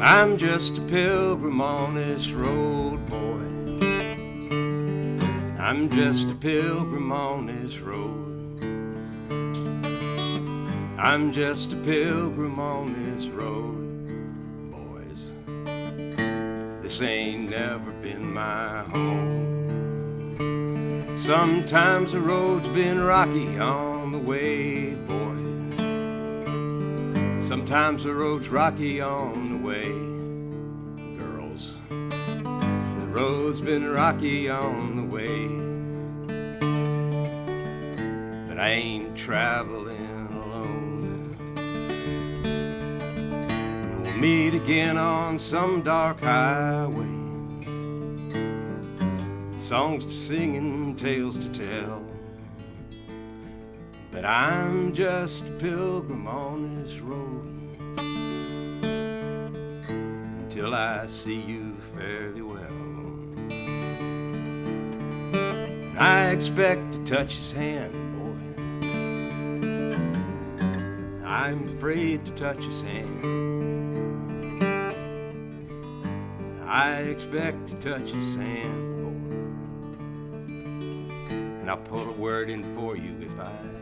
I'm just a pilgrim on this road, boy. I'm just a pilgrim on this road. I'm just a pilgrim on this road, boys. This ain't never been my home. Sometimes the road's been rocky on the way, boys. Sometimes the road's rocky on the way, girls. The road's been rocky on the way, but I ain't traveling alone. And we'll meet again on some dark highway, songs to sing and tales to tell. But I'm just a pilgrim on this road until I see you fairly well. I expect to touch his hand, boy. I'm afraid to touch his hand. I expect to touch his hand, boy. And I'll put a word in for you if I can.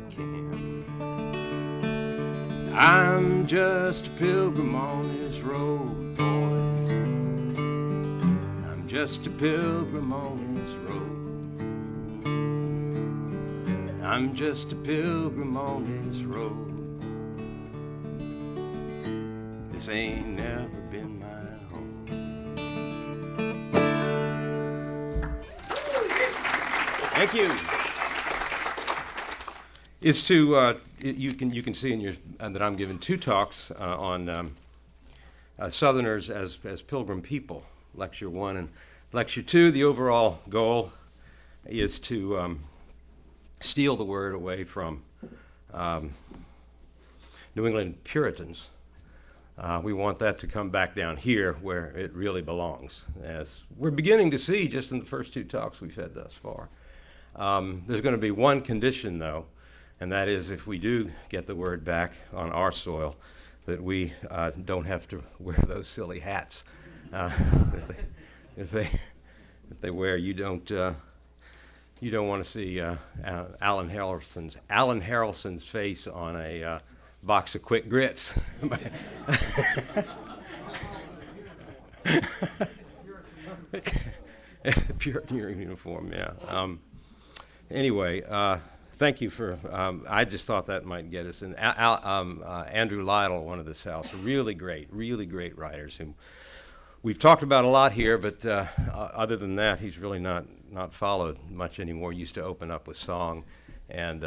I'm just a pilgrim on this road, boy. I'm just a pilgrim on this road. I'm just a pilgrim on this road. This ain't never been my home. Thank you. It's to you can see in your that I'm giving two talks on Southerners as Pilgrim People, Lecture 1 and Lecture 2. The overall goal is to steal the word away from New England Puritans. We want that to come back down here where it really belongs, as we're beginning to see just in the first two talks we've had thus far. There's going to be one condition, though, and that is if we do get the word back on our soil, that we don't have to wear those silly hats that they wear. You don't want to see Alan Harrelson's face on a box of quick grits. Puritan uniform, yeah. Anyway, thank you for, I just thought that might get us in. Andrew Lytle, one of the South's really great writers whom we've talked about a lot here, but other than that, he's really not followed much anymore. He used to open up with song, and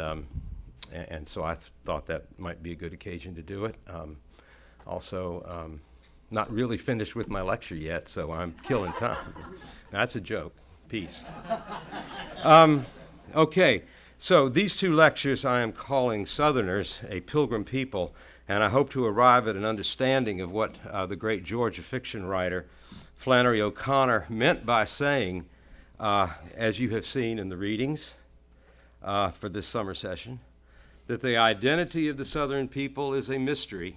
so I thought that might be a good occasion to do it. Also, not really finished with my lecture yet, so I'm killing time. That's a joke. Peace. Okay, so these two lectures I am calling Southerners, a Pilgrim People, and I hope to arrive at an understanding of what the great Georgia fiction writer Flannery OConnor meant by saying, as you have seen in the readings for this summer session, that the identity of the Southern people is a mystery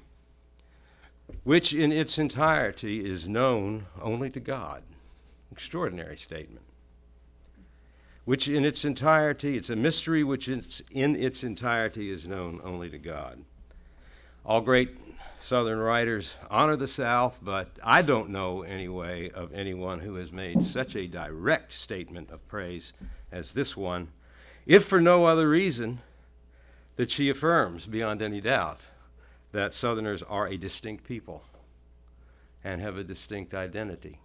which in its entirety is known only to God. Extraordinary statement. Which in its entirety, it's a mystery which in its entirety is known only to God. All great Southern writers honor the South, but I don't know anyway of anyone who has made such a direct statement of praise as this one, if for no other reason that she affirms beyond any doubt that Southerners are a distinct people and have a distinct identity.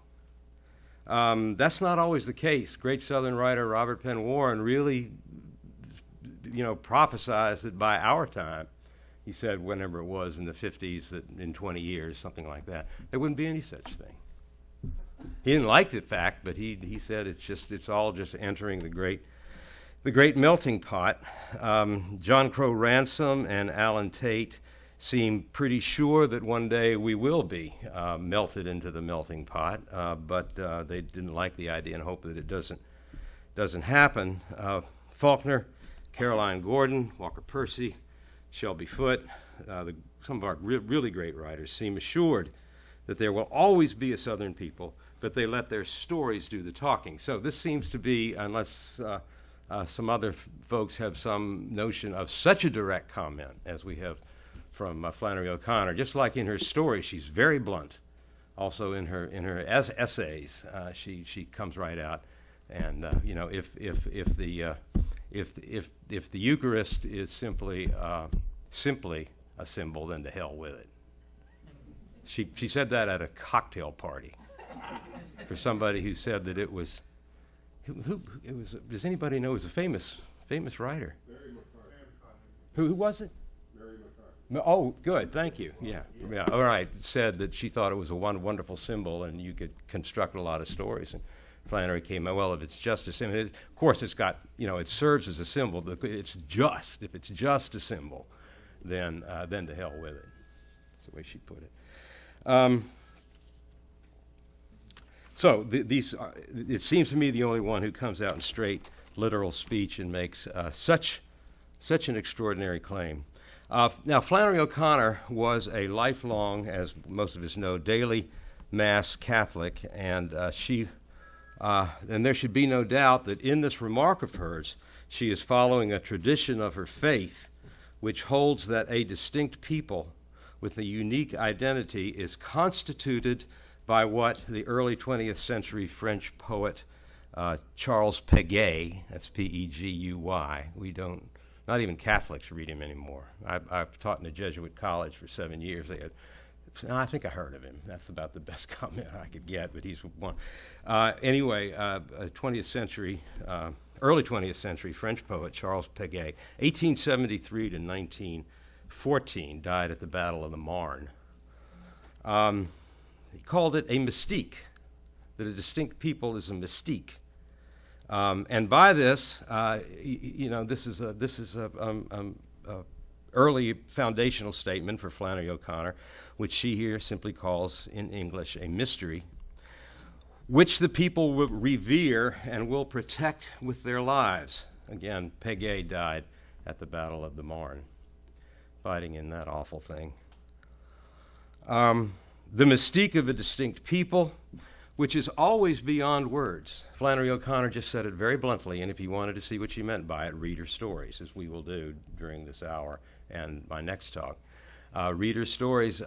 That's not always the case. Great Southern writer Robert Penn Warren really, prophesized that by our time, he said whenever it was in the 50s, that in 20 years, something like that, there wouldn't be any such thing. He didn't like the fact, but he said it's all just entering the great melting pot. John Crow Ransom and Alan Tate seem pretty sure that one day we will be melted into the melting pot, but they didn't like the idea and hope that it doesn't happen. Faulkner, Caroline Gordon, Walker Percy, Shelby Foote, some of our really great writers seem assured that there will always be a Southern people, but they let their stories do the talking. So this seems to be, unless some other folks have some notion of such a direct comment as we have from Flannery OConnor, just like in her story, she's very blunt. Also in her essays, she comes right out, and you know, if the Eucharist is simply a symbol, then to hell with it. She said that at a cocktail party for somebody who said that it was. Who it was? Does anybody know? It was a famous writer. Who was it? Oh, good. Thank you. Yeah. All right. Said that she thought it was a wonderful symbol, and you could construct a lot of stories. And Flannery came, well, if it's just a symbol, of course it's got, you know, it serves as a symbol. It's just, if it's just a symbol, then to hell with it. That's the way she put it. So it seems to me the only one who comes out in straight literal speech and makes such an extraordinary claim. Now, Flannery OConnor was a lifelong, as most of us know, daily Mass Catholic, and and there should be no doubt that in this remark of hers, she is following a tradition of her faith, which holds that a distinct people with a unique identity is constituted by what the early 20th century French poet Charles Péguy, that's P-E-G-U-Y, not even Catholics read him anymore. I've taught in a Jesuit college for 7 years. I think I heard of him. That's about the best comment I could get, but he's one. Anyway, early 20th century French poet Charles Péguy, 1873 to 1914, died at the Battle of the Marne. He called it a mystique, that a distinct people is a mystique. And by this, you know, this is a early foundational statement for Flannery OConnor, which she here simply calls in English a mystery, which the people will revere and will protect with their lives. Again, Péguy died at the Battle of the Marne, fighting in that awful thing. The mystique of a distinct people, which is always beyond words. Flannery OConnor just said it very bluntly, and if you wanted to see what she meant by it, read her stories, as we will do during this hour and my next talk. Read her stories.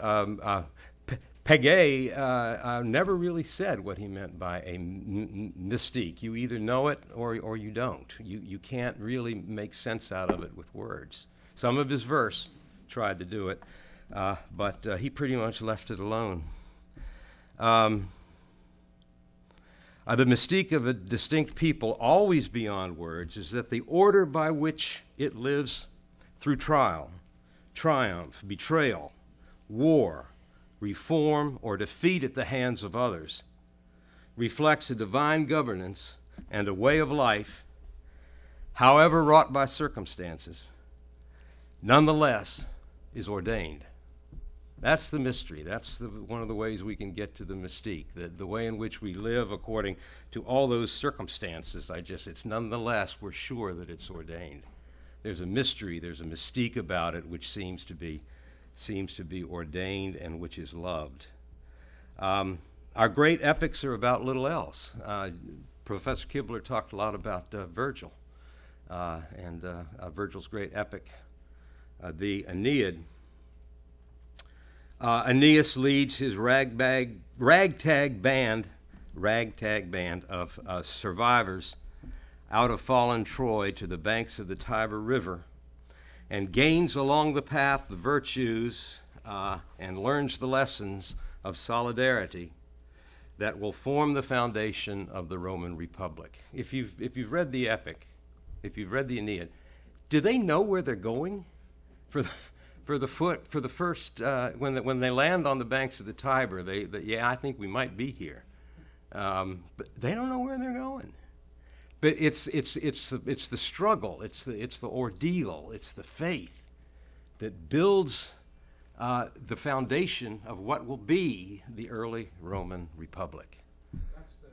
Péguy never really said what he meant by a mystique. You either know it or you don't. You can't really make sense out of it with words. Some of his verse tried to do it, but he pretty much left it alone. The mystique of a distinct people, always beyond words, is that the order by which it lives through trial, triumph, betrayal, war, reform, or defeat at the hands of others reflects a divine governance and a way of life, however wrought by circumstances, nonetheless is ordained. That's the mystery. That's one of the ways we can get to the mystique, the way in which we live according to all those circumstances. It's nonetheless, we're sure that it's ordained. There's a mystery, there's a mystique about it which seems to be ordained and which is loved. Our great epics are about little else. Professor Kibler talked a lot about Virgil and Virgil's great epic, the Aeneid. Aeneas leads his ragtag band of survivors out of fallen Troy to the banks of the Tiber River, and gains along the path the virtues and learns the lessons of solidarity that will form the foundation of the Roman Republic. If you've read the epic, if you've read the Aeneid, do they know where they're going? For the first when they land on the banks of the Tiber, I think we might be here, but they don't know where they're going. But it's the struggle, it's the ordeal, it's the faith that builds the foundation of what will be the early Roman Republic. That's the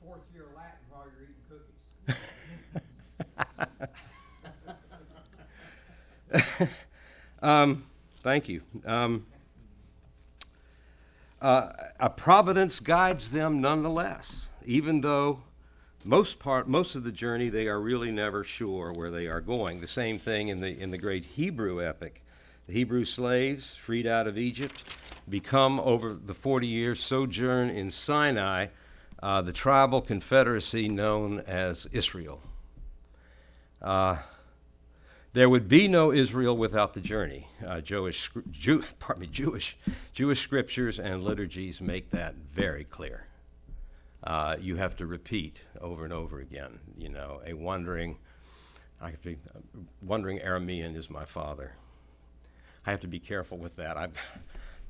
fourth year Latin while you're eating cookies. Thank you. A providence guides them nonetheless, even though most of the journey they are really never sure where they are going. The same thing in the great Hebrew epic. The Hebrew slaves, freed out of Egypt, become, over the 40-year sojourn in Sinai, the tribal confederacy known as Israel. There would be no Israel without the journey. Jewish scriptures and liturgies make that very clear. You have to repeat over and over again. You know, a wandering Aramean is my father. I have to be careful with that. I've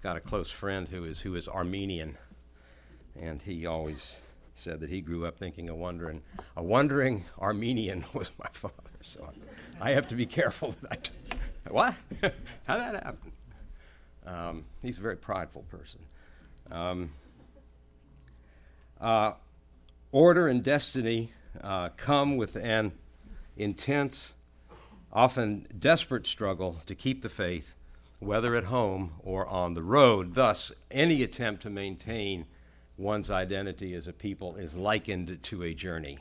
got a close friend who is Armenian, and he always said that he grew up thinking a wandering Armenian was my father. So I have to be careful. What? How'd that happen? He's a very prideful person. Order and destiny come with an intense, often desperate struggle to keep the faith, whether at home or on the road. Thus, any attempt to maintain one's identity as a people is likened to a journey.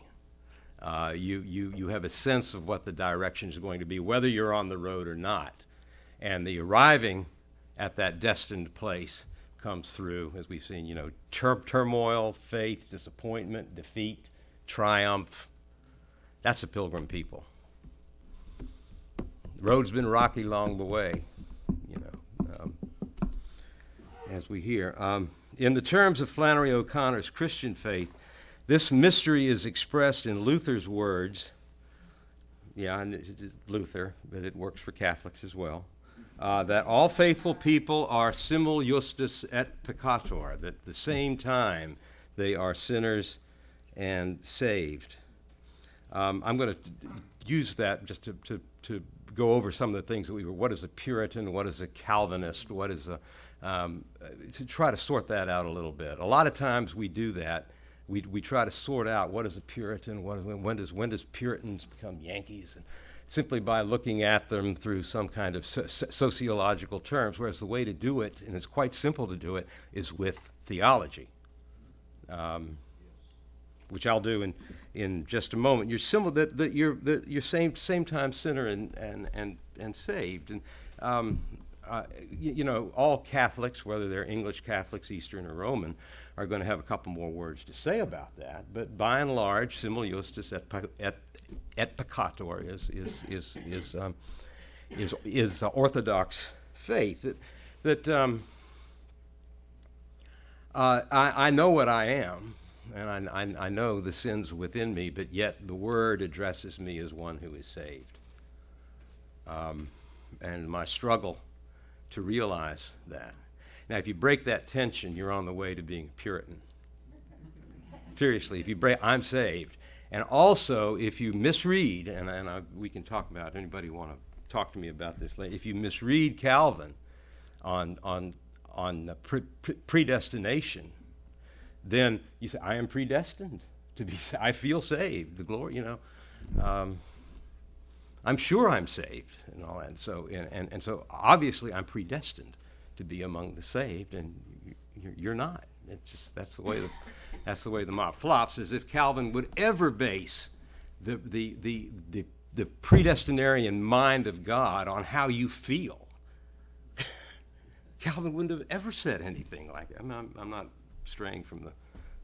You have a sense of what the direction is going to be, whether you're on the road or not. And the arriving at that destined place comes through, as we've seen, turmoil, faith, disappointment, defeat, triumph. That's a Pilgrim people. The road's been rocky along the way, as we hear. In the terms of Flannery O'Connor's Christian faith, this mystery is expressed in Luther's words. Yeah, Luther, but it works for Catholics as well. That all faithful people are simul justus et peccator, that at the same time they are sinners and saved. I'm going to use that just to go over some of the things that what is a Puritan, what is a Calvinist, what is to try to sort that out a little bit. A lot of times we do that. We try to sort out what is a Puritan, when does Puritans become Yankees, and simply by looking at them through some kind of sociological terms, whereas the way to do it, and it's quite simple to do it, is with theology, which I'll do in just a moment. You're similar that you're same time sinner and saved, and all Catholics, whether they're English Catholics, Eastern, or Roman, are going to have a couple more words to say about that. But by and large, simul justus et peccator is Orthodox faith. I know what I am, and I know the sins within me, but yet the Word addresses me as one who is saved. And my struggle to realize that. Now, if you break that tension, you're on the way to being a Puritan. Seriously, if you break, I'm saved. And also, if you misread, we can talk about it, anybody want to talk to me about this later, if you misread Calvin on predestination, then you say, I am predestined to be, I feel saved, the glory, I'm sure I'm saved and all that. And so obviously I'm predestined to be among the saved, and you're not. It's just that's the way the mob flops. As if Calvin would ever base the predestinarian mind of God on how you feel. Calvin wouldn't have ever said anything like that. I'm not straying from the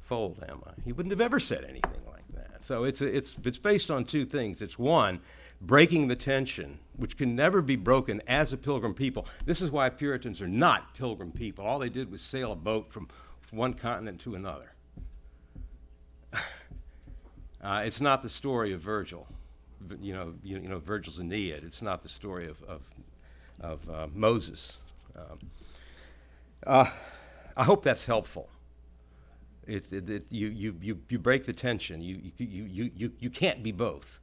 fold, am I? He wouldn't have ever said anything like that. So it's based on two things. It's one, breaking the tension, which can never be broken as a Pilgrim people. This is why Puritans are not Pilgrim people. All they did was sail a boat from one continent to another. It's not the story of Virgil, Virgil's Aeneid. It's not the story of Moses. I hope that's helpful. You break the tension. You can't be both.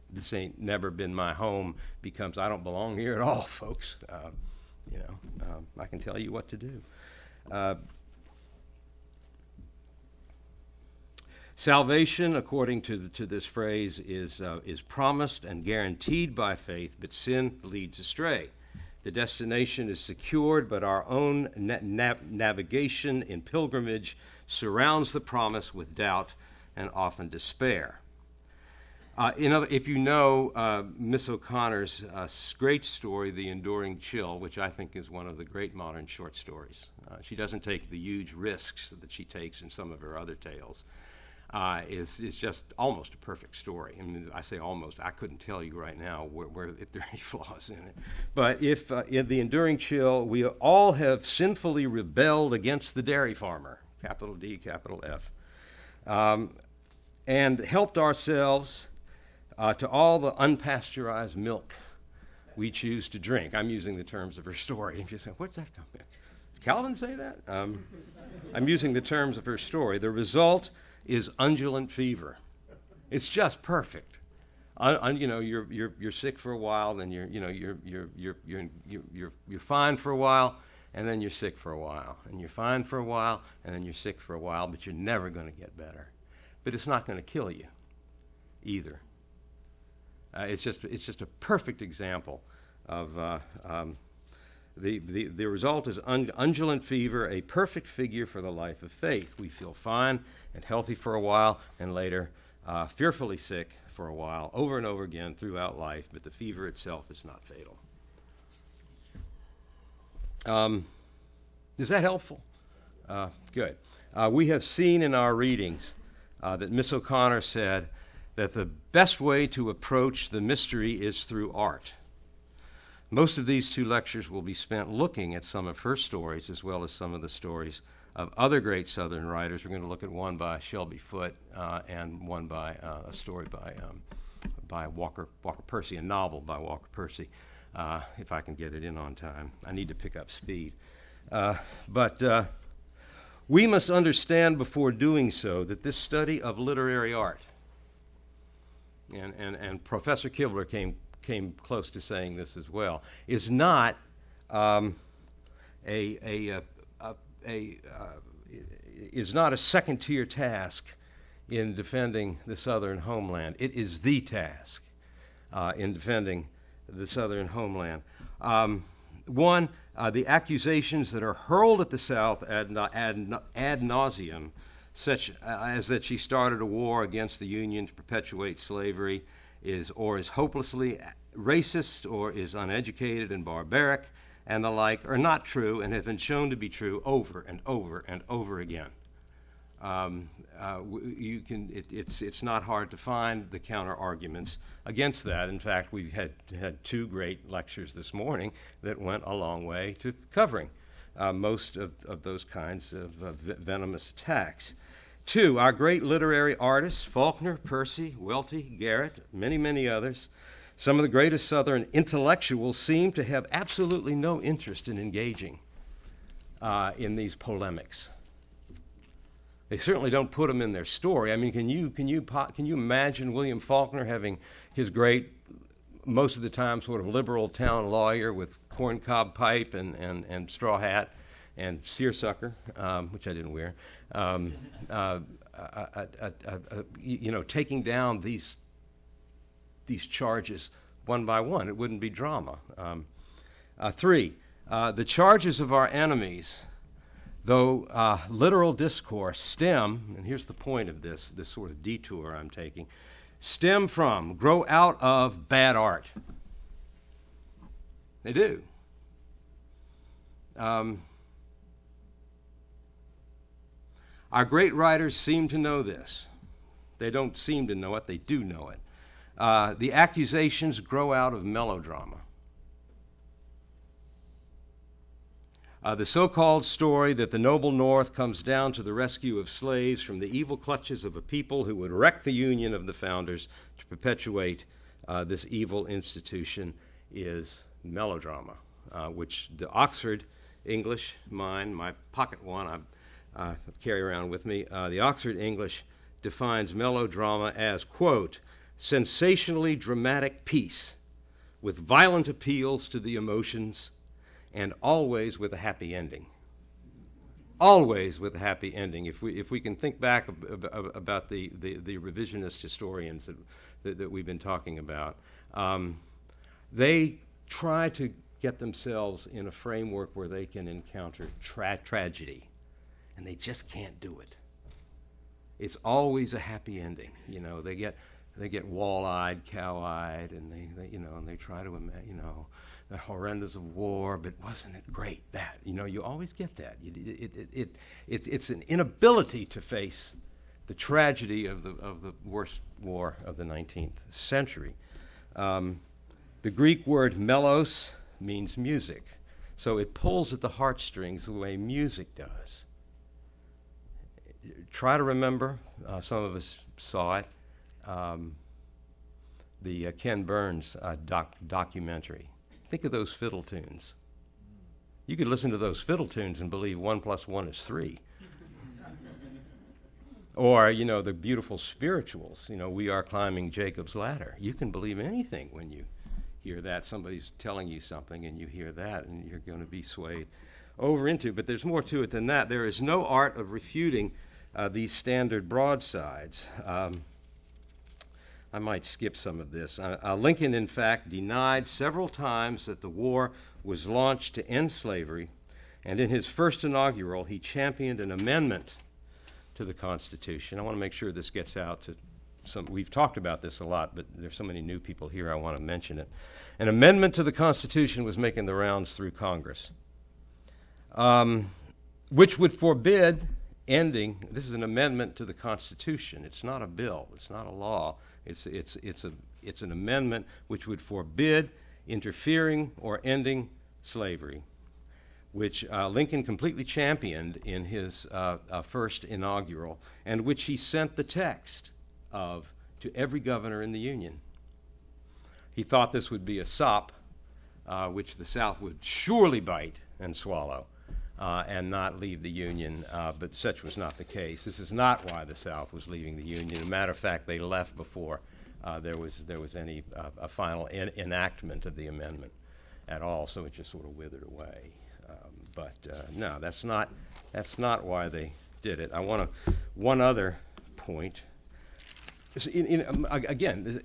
This ain't never been my home becomes I don't belong here at all, folks. I can tell you what to do. Salvation, according to this phrase, is promised and guaranteed by faith, but sin leads astray. The destination is secured, but our own navigation in pilgrimage surrounds the promise with doubt and often despair. If you know Miss O'Connor's great story, The Enduring Chill, which I think is one of the great modern short stories. She doesn't take the huge risks that she takes in some of her other tales. Is just almost a perfect story. I mean, I say almost. I couldn't tell you right now if there are any flaws in it. But if in The Enduring Chill, we all have sinfully rebelled against the dairy farmer, capital D, capital F, and helped ourselves to all the unpasteurized milk we choose to drink. I'm using the terms of her story. And you say, what's that come from? Did Calvin say that? I'm using the terms of her story. The result is undulant fever. It's just perfect. You're sick for a while, then you're fine for a while, and then you're sick for a while, and you're fine for a while, and then you're sick for a while, but you're never going to get better. But it's not going to kill you either. It's just a perfect example of the result is undulant fever, a perfect figure for the life of faith. We feel fine and healthy for a while, and later fearfully sick for a while, over and over again throughout life, but the fever itself is not fatal. Is that helpful? Good. We have seen in our readings that Miss O'Connor said that the best way to approach the mystery is through art. Most of these 2 lectures will be spent looking at some of her stories as well as some of the stories of other great Southern writers. We're going to look at one by Shelby Foote and one by a story by Walker Percy, a novel by Walker Percy, if I can get it in on time. I need to pick up speed. But we must understand before doing so that this study of literary art, and Professor Kibler came close to saying this as well, is not is not a second-tier task in defending the Southern homeland. It is the task in defending the Southern homeland. One, the accusations that are hurled at the South ad nauseum, such as that she started a war against the Union to perpetuate slavery, is hopelessly racist, or is uneducated and barbaric, and the like, are not true and have been shown to be true over and over and over again. It's not hard to find the counter arguments against that. In fact, we've had 2 great lectures this morning that went a long way to covering most of those kinds of venomous attacks. 2, our great literary artists, Faulkner, Percy, Welty, Garrett, many, many others, some of the greatest Southern intellectuals seem to have absolutely no interest in engaging in these polemics. They certainly don't put them in their story. I mean, can you imagine William Faulkner having his great, most of the time sort of liberal town lawyer with corncob pipe and straw hat and seersucker, which I didn't wear, taking down these charges one by one? It wouldn't be drama. 3, the charges of our enemies, though literal discourse, stem, and here's the point of this sort of detour I'm taking, stem from, grow out of bad art. They do. Our great writers seem to know this. They don't seem to know it, they do know it. The accusations grow out of melodrama. The so-called story that the noble North comes down to the rescue of slaves from the evil clutches of a people who would wreck the Union of the founders to perpetuate this evil institution is melodrama, which the Oxford English, my pocket one, I carry around with me, the Oxford English defines melodrama as, quote, sensationally dramatic piece with violent appeals to the emotions and always with a happy ending. Always with a happy ending. If we can think back about the revisionist historians that we've been talking about, they try to get themselves in a framework where they can encounter tragedy, and they just can't do it. It's always a happy ending. You know, they get wall-eyed, cow-eyed, and they try to imagine, the horrendous of war, but wasn't it great that? You always get that. It's an inability to face the tragedy of the worst war of the 19th century. The Greek word melos means music, so it pulls at the heartstrings the way music does. Try to remember, some of us saw it, the Ken Burns documentary. Think of those fiddle tunes. You could listen to those fiddle tunes and believe 1 + 1 is 3. Or, the beautiful spirituals, we are climbing Jacob's ladder. You can believe anything when you hear that. Somebody's telling you something and you hear that, and you're going to be swayed over into. But there's more to it than that. There is no art of refuting these standard broadsides. I might skip some of this. Lincoln, in fact, denied several times that the war was launched to end slavery, and in his first inaugural, he championed an amendment to the Constitution. I want to make sure this gets out to some. We've talked about this a lot, but there's so many new people here, I want to mention it. An amendment to the Constitution was making the rounds through Congress, which would forbid ending. This is an amendment to the Constitution. It's not a bill. It's not a law. It's an amendment which would forbid interfering or ending slavery, which Lincoln completely championed in his first inaugural, and which he sent the text of to every governor in the Union. He thought this would be a sop, which the South would surely bite and swallow, and not leave the Union, but such was not the case. This is not why the South was leaving the Union. As a matter of fact, they left before there was any a final enactment of the amendment at all, so it just sort of withered away. No, that's not why they did it. I want one other point. Again,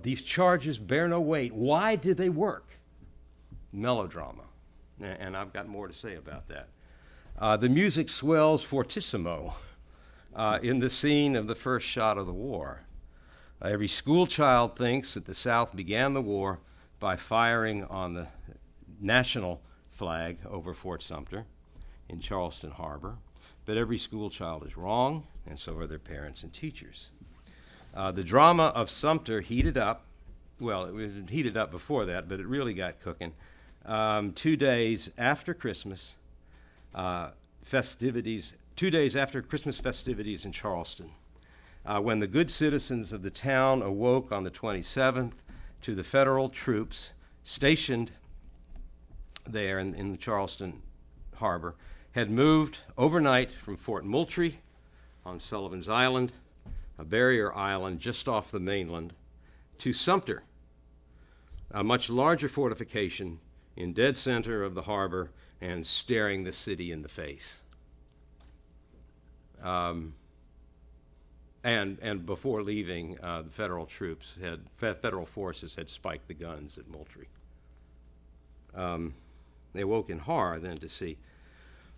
these charges bear no weight. Why did they work? Melodrama. And I've got more to say about that. The music swells fortissimo in the scene of the first shot of the war. Every school child thinks that the South began the war by firing on the national flag over Fort Sumter in Charleston Harbor, but every school child is wrong, and so are their parents and teachers. The drama of Sumter heated up. Well, it was heated up before that, but it really got cooking. 2 days after Christmas festivities, 2 days after Christmas festivities in Charleston, when the good citizens of the town awoke on the 27th to the federal troops stationed there in the Charleston Harbor had moved overnight from Fort Moultrie on Sullivan's Island, a barrier island just off the mainland, to Sumter, a much larger fortification in dead center of the harbor and staring the city in the face. And before leaving, the federal troops federal forces had spiked the guns at Moultrie. They awoke in horror then to see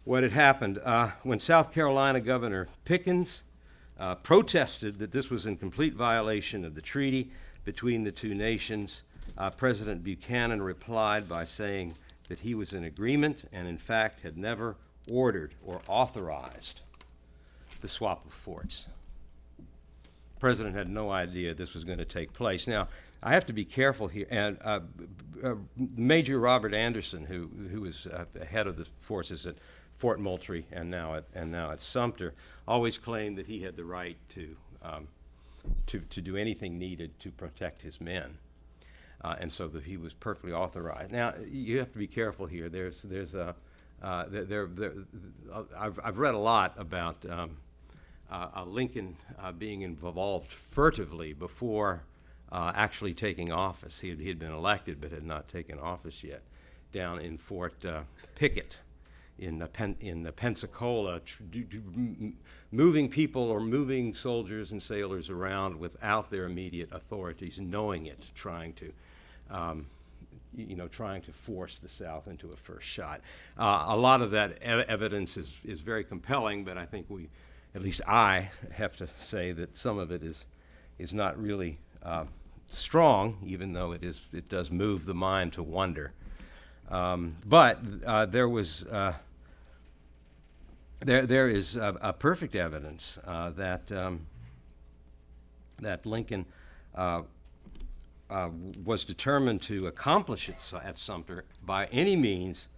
what had happened. When South Carolina Governor Pickens protested that this was in complete violation of the treaty between the two nations, President Buchanan replied by saying that he was in agreement and, in fact, had never ordered or authorized the swap of forts. The president had no idea this was going to take place. Now, I have to be careful here. And Major Robert Anderson, who was head of the forces at Fort Moultrie and now at Sumter, always claimed that he had the right to do anything needed to protect his men. And so that he was perfectly authorized. Now, you have to be careful here. I've read a lot about Lincoln being involved furtively before actually taking office. He had been elected but had not taken office yet, down in Fort Pickett in Pensacola, moving people or moving soldiers and sailors around without their immediate authorities knowing it, trying to trying to force the South into a first shot. A lot of that evidence is very compelling, but I think at least I have to say that some of it is not really strong, even though it does move the mind to wonder. But there is perfect evidence that Lincoln was determined to accomplish at Sumter by any means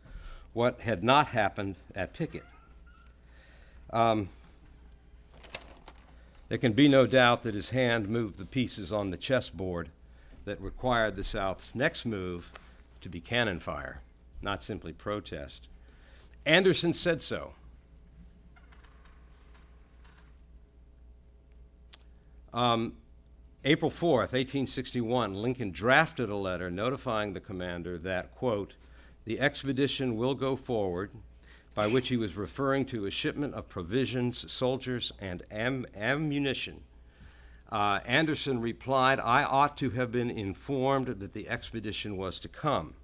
what had not happened at Pickett. There can be no doubt that his hand moved the pieces on the chessboard that required the South's next move to be cannon fire, not simply protest. Anderson said so. April 4th, 1861, Lincoln drafted a letter notifying the commander that, quote, the expedition will go forward, by which he was referring to a shipment of provisions, soldiers, and ammunition. Anderson replied, I ought to have been informed that the expedition was to come.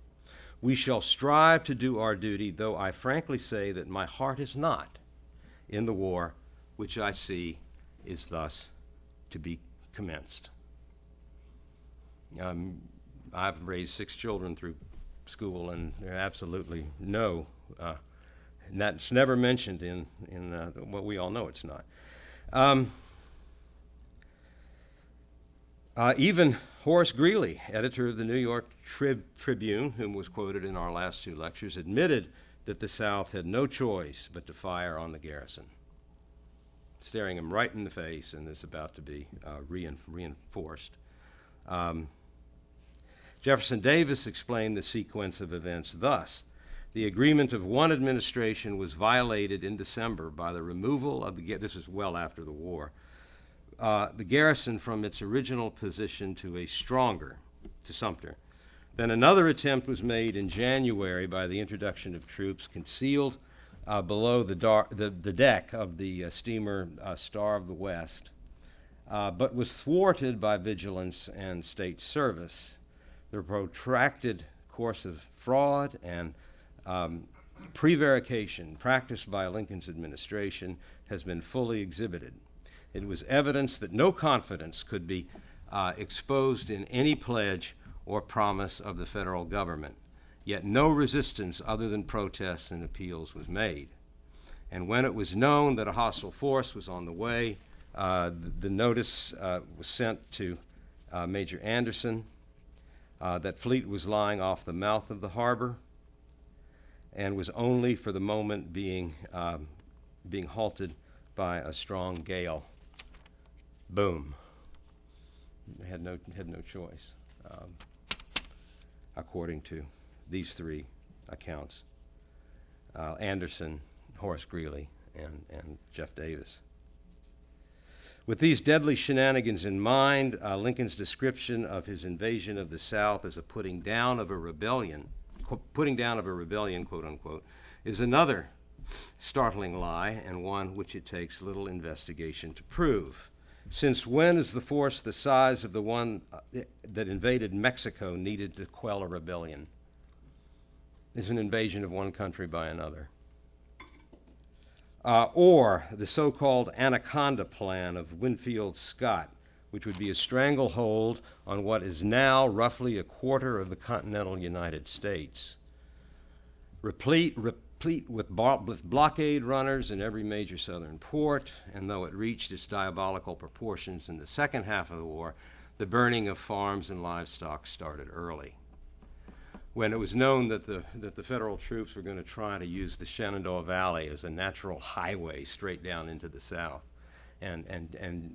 We shall strive to do our duty, though I frankly say that my heart is not in the war, which I see is thus to be commenced. I've raised 6 children through school, and there absolutely no, and that's never mentioned in what we all know it's not. Even Horace Greeley, editor of the New York Tribune, whom was quoted in our last 2 lectures, admitted that the South had no choice but to fire on the garrison, staring him right in the face, and is about to be reinforced. Jefferson Davis explained the sequence of events thus. The agreement of one administration was violated in December by the removal of this is well after the war, the garrison from its original position to Sumter. Then another attempt was made in January by the introduction of troops concealed below the deck of the steamer Star of the West, but was thwarted by vigilance and state service. The protracted course of fraud and prevarication practiced by Lincoln's administration has been fully exhibited. It was evidence that no confidence could be exposed in any pledge or promise of the federal government, yet no resistance other than protests and appeals was made. And when it was known that a hostile force was on the way, the notice was sent to Major Anderson that fleet was lying off the mouth of the harbor and was only for the moment being halted by a strong gale. Boom. They had no choice, according to these 3 accounts: Anderson, Horace Greeley, and Jeff Davis. With these deadly shenanigans in mind, Lincoln's description of his invasion of the South as a putting down of a rebellion, quote unquote, is another startling lie, and one which it takes little investigation to prove. Since when is the force the size of the one that invaded Mexico needed to quell a rebellion? Is an invasion of one country by another. Or the so-called Anaconda Plan of Winfield Scott, which would be a stranglehold on what is now roughly a quarter of the continental United States. Replete with blockade runners in every major southern port, and though it reached its diabolical proportions in the second half of the war, the burning of farms and livestock started early. When it was known that the federal troops were going to try to use the Shenandoah Valley as a natural highway straight down into the South, and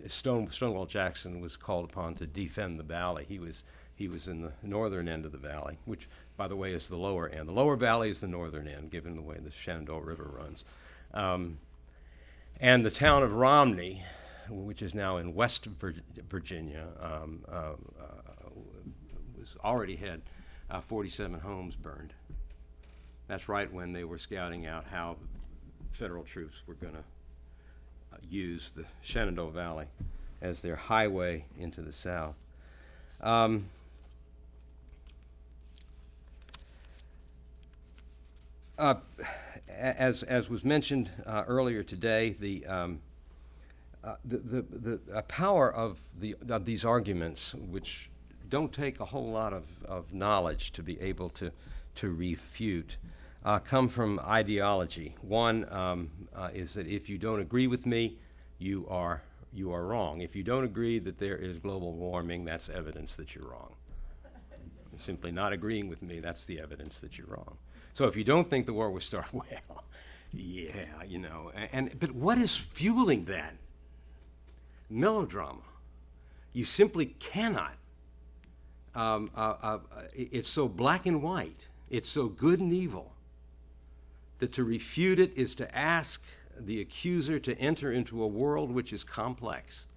Stonewall Jackson was called upon to defend the valley. He was in the northern end of the valley, which, by the way, is the lower end. The lower valley is the northern end, given the way the Shenandoah River runs. And the town of Romney, which is now in West Virginia, was already had 47 homes burned. That's right when they were scouting out how federal troops were going to use the Shenandoah Valley as their highway into the South. as was mentioned earlier today, the power of these arguments, which don't take a whole lot of knowledge to be able to refute, come from ideology. One is that if you don't agree with me, you are wrong. If you don't agree that there is global warming, that's evidence that you're wrong. Simply not agreeing with me, that's the evidence that you're wrong. So if you don't think the war will start, well, yeah, you know. But what is fueling that? Melodrama. You simply cannot. It's so black and white. It's so good and evil that to refute it is to ask the accuser to enter into a world which is complex,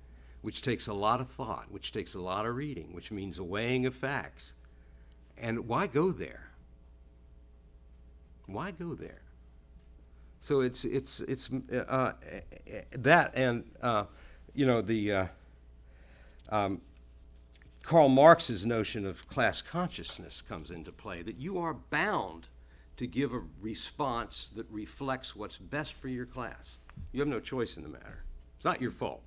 which takes a lot of thought, which takes a lot of reading, which means a weighing of facts. And why go there? Why go there? So it's that, and you know, the Karl Marx's notion of class consciousness comes into play, that you are bound to give a response that reflects what's best for your class. You have no choice in the matter. It's not your fault.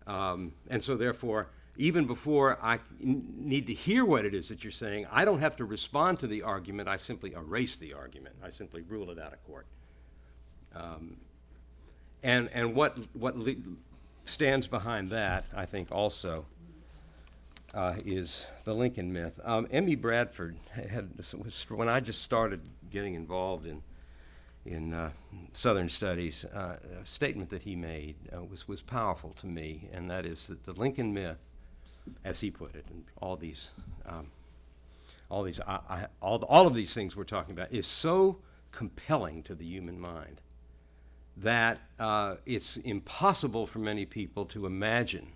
And so therefore, even before I need to hear what it is that you're saying, I don't have to respond to the argument. I simply erase the argument. I simply rule it out of court. And what stands behind that, I think, also is the Lincoln myth. M.E. Bradford when I just started getting involved in Southern studies, a statement that he made was powerful to me, and that is that the Lincoln myth, as he put it, and all of these things we're talking about, is so compelling to the human mind that it's impossible for many people to imagine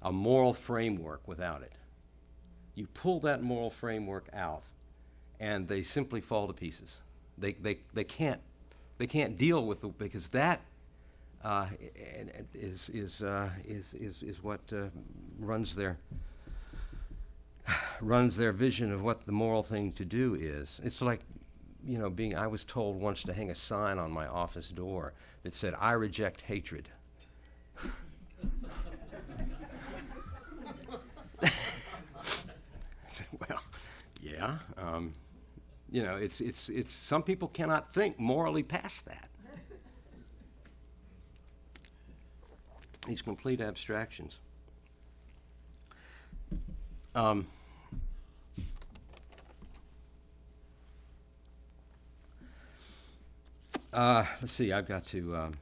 a moral framework without it. You pull that moral framework out, and they simply fall to pieces. They can't deal with because that is what runs their vision of what the moral thing to do is. It's like, you know, I was told once to hang a sign on my office door that said, "I reject hatred." I said, well, yeah, you know, it's some people cannot think morally past that. These complete abstractions. Let's see, I've got to,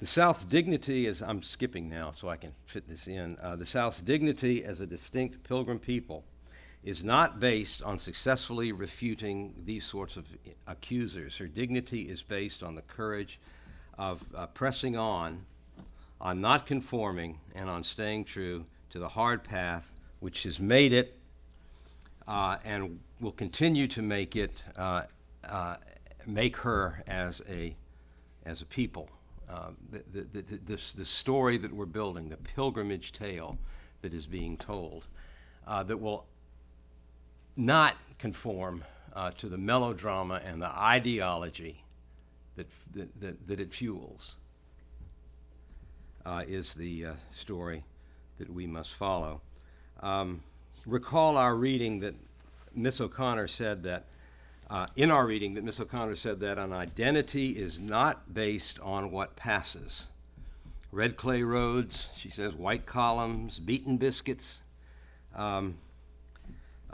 the South's dignity is, I'm skipping now so I can fit this in. The South's dignity as a distinct Pilgrim people is not based on successfully refuting these sorts of accusers. Her dignity is based on the courage of pressing on not conforming, and on staying true to the hard path which has made it and will continue to make it, make her as a people. The story that we're building, the pilgrimage tale that is being told, that will not conform to the melodrama and the ideology that it fuels, is the story that we must follow. Recall our reading that Miss O'Connor said that, in our reading that Miss O'Connor said that an identity is not based on what passes. Red clay roads, she says, white columns, beaten biscuits,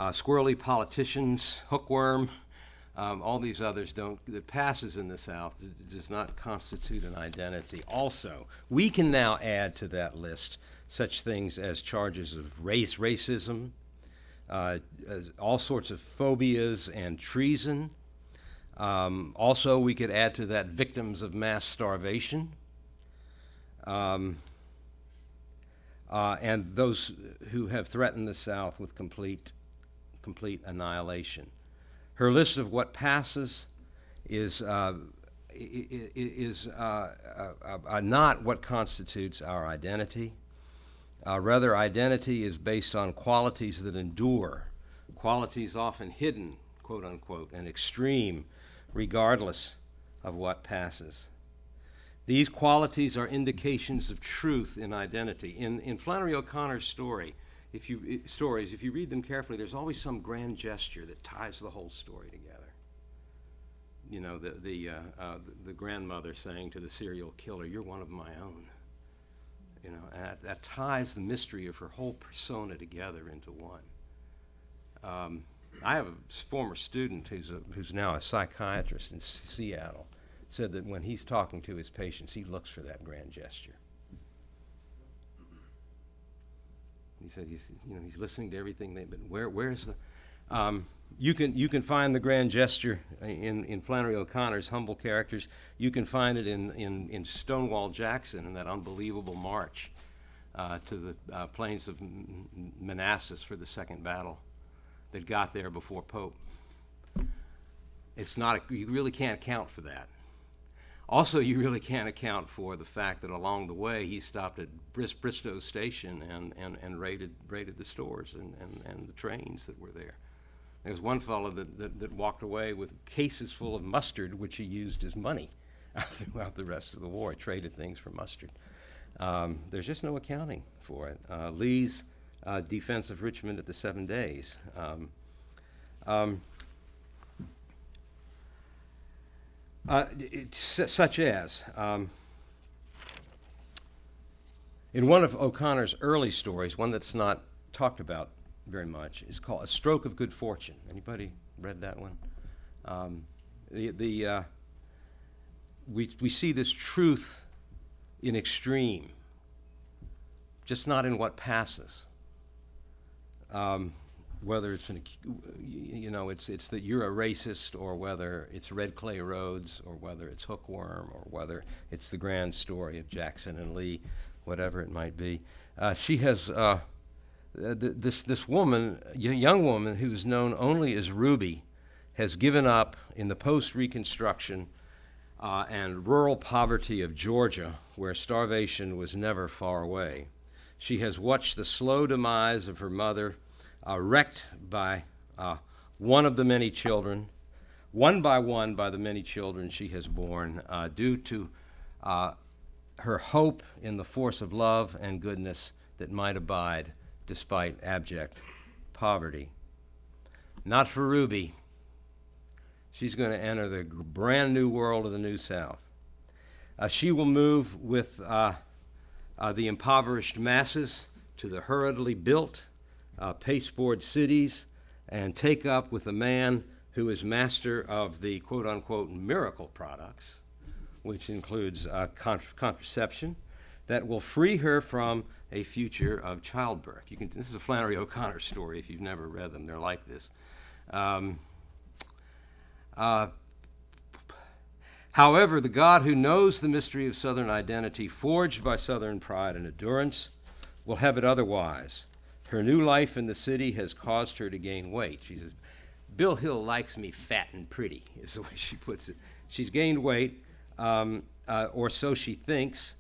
squirrely politicians, hookworm, all these others that passes in the South does not constitute an identity. Also, we can now add to that list such things as charges of racism, all sorts of phobias and treason. Also, we could add to that victims of mass starvation, and those who have threatened the South with complete annihilation. Her list of what passes is not what constitutes our identity. Rather, identity is based on qualities that endure, qualities often hidden, quote unquote, and extreme, regardless of what passes. These qualities are indications of truth in identity. In Flannery OConnor's stories, if you read them carefully, there's always some grand gesture that ties the whole story together. You know, the grandmother saying to the serial killer, "You're one of my own." You know, and that ties the mystery of her whole persona together into one. I have a former student who's now a psychiatrist in Seattle, said that when he's talking to his patients, he looks for that grand gesture. He said he's listening to everything but where's the you can find the grand gesture in Flannery OConnor's humble characters. You can find it in Stonewall Jackson in that unbelievable march to the plains of Manassas for the second battle that got there before Pope. You really can't account for that. Also, you really can't account for the fact that along the way he stopped at Bristow Station and raided the stores and the trains that were there. There was one fellow that walked away with cases full of mustard, which he used as money throughout the rest of the war. He traded things for mustard. There's just no accounting for it. Lee's defense of Richmond at the 7 Days. Such as, in one of O'Connor's early stories, one that's not talked about very much, is called A Stroke of Good Fortune. Anybody read that one? We see this truth in extreme, just not in what passes. Whether it's it's that you're a racist, or whether it's red clay roads, or whether it's hookworm, or whether it's the grand story of Jackson and Lee, whatever it might be. She has this woman, young woman who's known only as Ruby, has given up in the post-Reconstruction and rural poverty of Georgia, where starvation was never far away. She has watched the slow demise of her mother, wrecked by one of the many children, one by the many children she has borne, due to her hope in the force of love and goodness that might abide despite abject poverty. Not for Ruby. She's going to enter the brand new world of the New South. She will move with the impoverished masses to the hurriedly built pasteboard cities and take up with a man who is master of the quote-unquote miracle products, which includes contraception, that will free her from a future of childbirth. This is a Flannery OConnor story if you've never read them. They're like this. However, the God who knows the mystery of Southern identity, forged by Southern pride and endurance, will have it otherwise. Her new life in the city has caused her to gain weight. She says, Bill Hill likes me fat and pretty, is the way she puts it. She's gained weight, or so she thinks,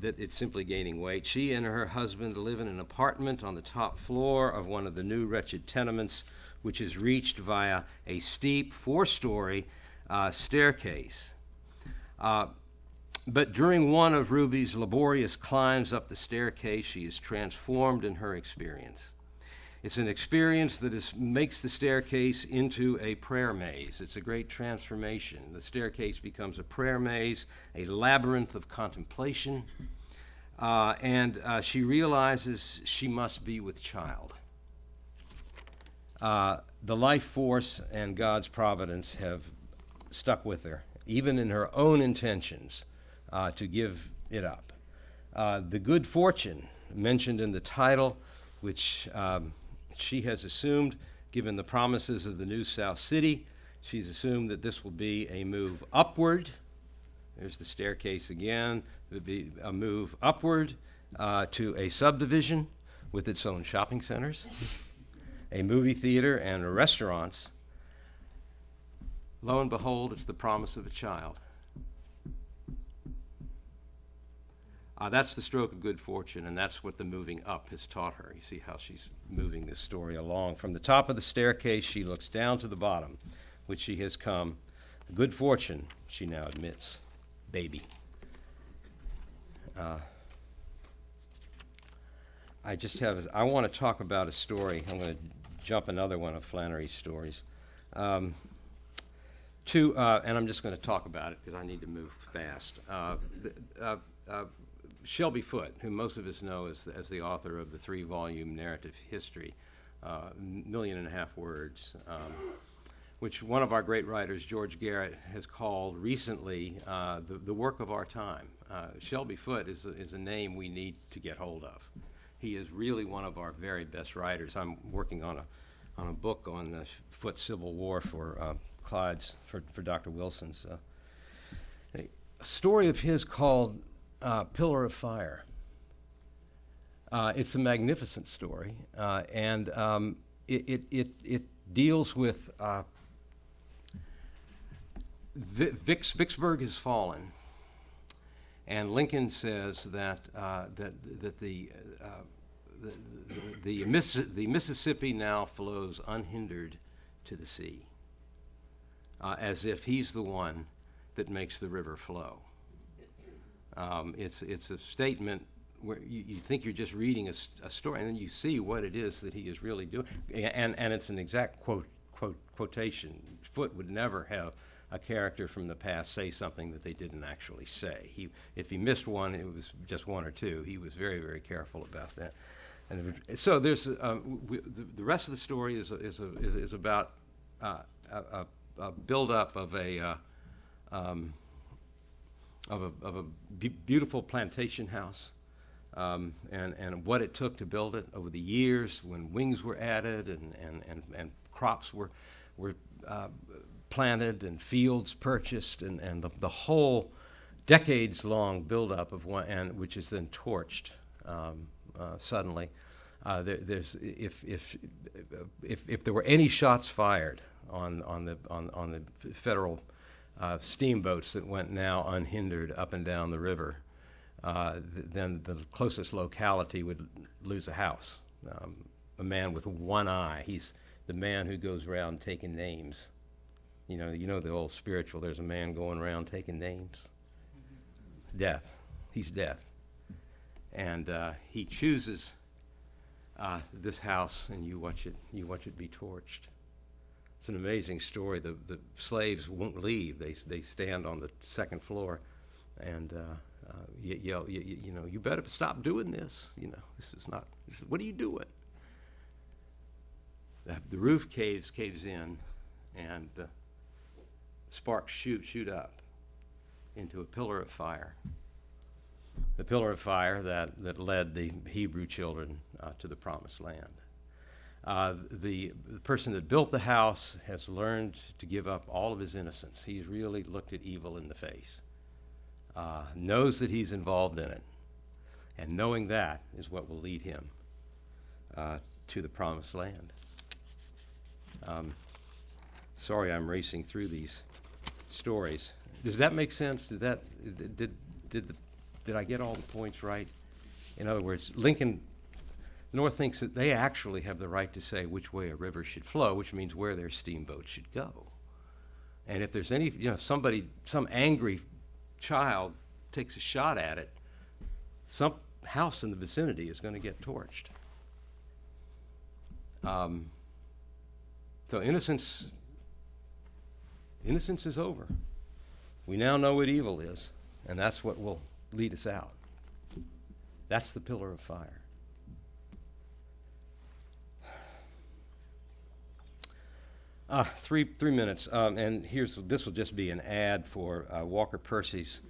that it's simply gaining weight. She and her husband live in an apartment on the top floor of one of the new wretched tenements, which is reached via a steep 4-story staircase. But during one of Ruby's laborious climbs up the staircase, she is transformed in her experience. It's an experience that makes the staircase into a prayer maze. It's a great transformation. The staircase becomes a prayer maze, a labyrinth of contemplation, and she realizes she must be with child. The life force and God's providence have stuck with her, even in her own intentions to give it up. The good fortune mentioned in the title, which she has assumed, given the promises of the New South City, she's assumed that this will be a move upward. There's the staircase again. It would be a move upward to a subdivision with its own shopping centers, a movie theater, and restaurants. Lo and behold, it's the promise of a child. That's the stroke of good fortune, and that's what the moving up has taught her. You see how she's moving this story along. From the top of the staircase, she looks down to the bottom, which she has come. Good fortune, she now admits. Baby. I want to talk about a story. I'm going to jump another one of Flannery's stories. And I'm just going to talk about it because I need to move fast. Shelby Foote, who most of us know as the author of the 3-volume narrative history, 1.5 million words, which one of our great writers, George Garrett, has called recently the work of our time. Shelby Foote is a name we need to get hold of. He is really one of our very best writers. I'm working on a book on the Foote Civil War for for Dr. Wilson's. A story of his called Pillar of Fire. It's a magnificent story, and it deals with Vicksburg has fallen, and Lincoln says that the Mississippi now flows unhindered to the sea, as if he's the one that makes the river flow. It's a statement where you think you're just reading a story, and then you see what it is that he is really doing, and it's an exact quotation. Foote would never have a character from the past say something that they didn't actually say. If he missed one, it was just one or two. He was very, very careful about that. And so there's the rest of the story is about a build-up of a beautiful plantation house, and what it took to build it over the years when wings were added and crops were planted and fields purchased, and the whole decades-long build-up of one, and which is then torched suddenly. If there were any shots fired on the federal steamboats that went now unhindered up and down the river, then the closest locality would lose a house. A man with one eye. He's the man who goes around taking names. You know the old spiritual, there's a man going around taking names. Death. He's death. And he chooses this house, and you watch it be torched. It's an amazing story. The slaves won't leave. They stand on the second floor and yell, you better stop doing this. What are you doing? The roof caves in, and the sparks shoot up into a pillar of fire. The pillar of fire that led the Hebrew children to the promised land. The person that built the house has learned to give up all of his innocence. He's really looked at evil in the face, knows that he's involved in it, and knowing that is what will lead him to the promised land. Sorry, I'm racing through these stories. Does that make sense? Did I get all the points right? In other words, Lincoln North thinks that they actually have the right to say which way a river should flow, which means where their steamboat should go. And if there's any, some angry child takes a shot at it, some house in the vicinity is going to get torched. So innocence is over. We now know what evil is, and that's what will lead us out. That's the pillar of fire. Three minutes, and this will just be an ad for Walker Percy's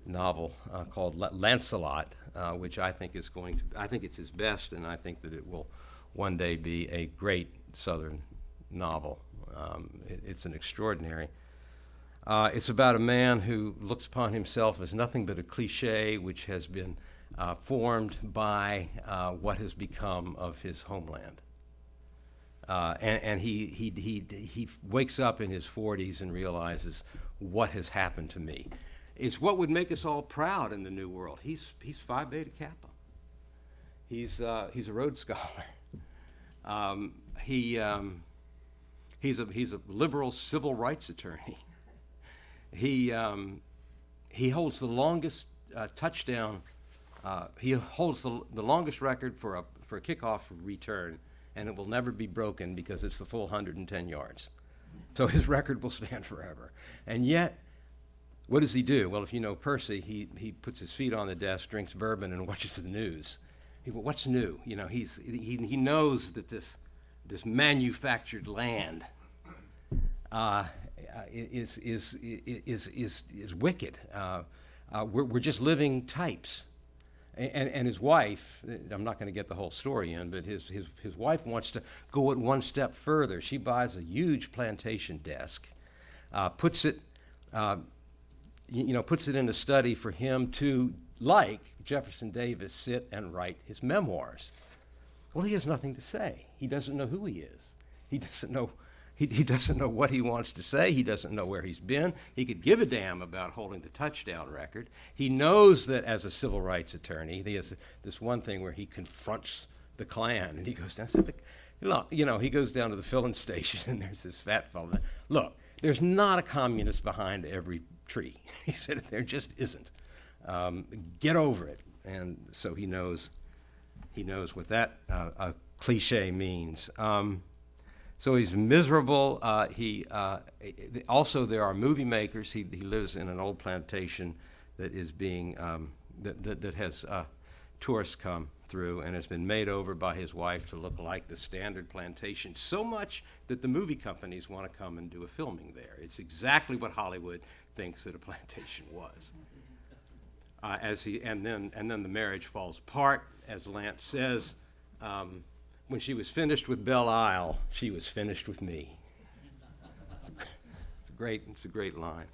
novel called Lancelot, which I think it's his best, and I think that it will one day be a great Southern novel. It's an extraordinary. It's about a man who looks upon himself as nothing but a cliche, which has been formed by what has become of his homeland. And he wakes up in his 40s and realizes what has happened to me. is what would make us all proud in the New World. He's Phi Beta Kappa. He's a Rhodes Scholar. He's a liberal civil rights attorney. He holds the longest touchdown. He holds the longest record for a kickoff return, and it will never be broken because it's the full 110 yards. So his record will stand forever. And yet, what does he do? Well, if you know Percy, he puts his feet on the desk, drinks bourbon, and watches the news. What's new? You know, he knows that this manufactured land is wicked. We're just living types. And his wife, I'm not going to get the whole story in, but his wife wants to go it one step further. She buys a huge plantation desk, puts it in a study for him to, like Jefferson Davis, sit and write his memoirs. Well, he has nothing to say. He doesn't know who he is. He doesn't know. He doesn't know what he wants to say. He doesn't know where he's been. He could give a damn about holding the touchdown record. He knows that as a civil rights attorney, he has this one thing where he confronts the Klan, and he goes down. He goes down to the filling station, and there's this fat fellow. Look, there's not a communist behind every tree. He said there just isn't. Get over it. And so he knows what that cliche means. So he's miserable. Also, there are movie makers. He lives in an old plantation that is being that has tourists come through and has been made over by his wife to look like the standard plantation. So much that the movie companies want to come and do a filming there. It's exactly what Hollywood thinks that a plantation was. And then the marriage falls apart, as Lance says. When she was finished with Belle Isle, she was finished with me. It's a great line.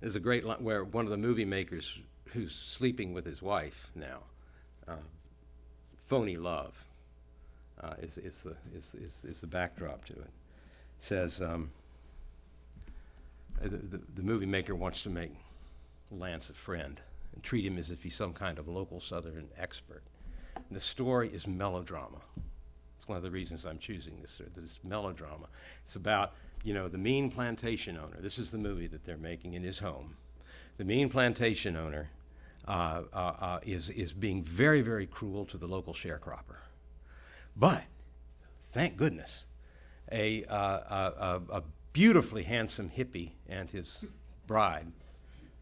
There's a great line where one of the movie makers who's sleeping with his wife now, phony love, is the backdrop to it. Says the movie maker wants to make Lance a friend and treat him as if he's some kind of local Southern expert. And the story is melodrama. It's one of the reasons I'm choosing this melodrama. It's about, the mean plantation owner. This is the movie that they're making in his home. The mean plantation owner is being very, very cruel to the local sharecropper. But, thank goodness, a beautifully handsome hippie and his bride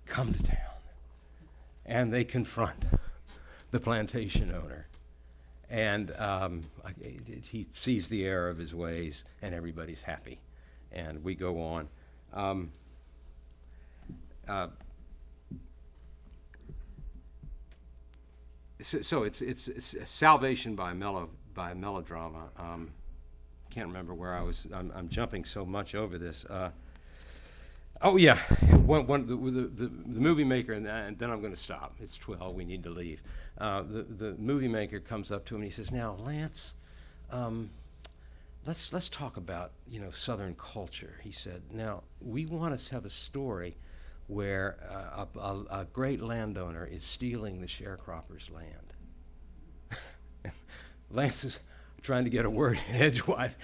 come to town. And they confront the plantation owner. And he sees the error of his ways, and everybody's happy. And we go on. So it's salvation by melodrama. Can't remember where I was. I'm jumping so much over this. Oh yeah, the movie maker, and then I'm going to stop. It's 12. We need to leave. The movie maker comes up to him and he says, "Now, Lance, let's talk about Southern culture." He said, "Now we want to have a story where a great landowner is stealing the sharecropper's land." Lance is trying to get a word in edgewise.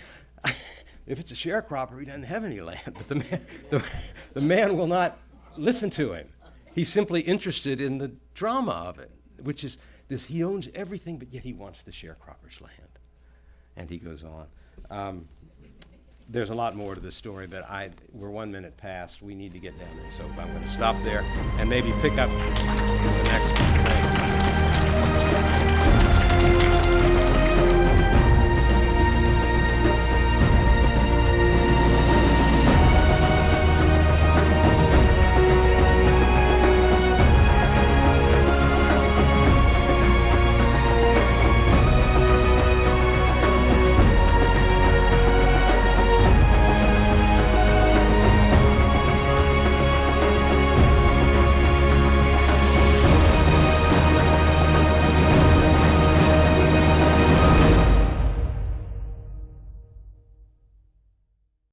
If it's a sharecropper, he doesn't have any land. But the man will not listen to him. He's simply interested in the drama of it, which is this: he owns everything, but yet he wants the sharecropper's land. And he goes on. There's a lot more to this story, but we're 1 minute past. We need to get down there, so I'm going to stop there and maybe pick up the next one.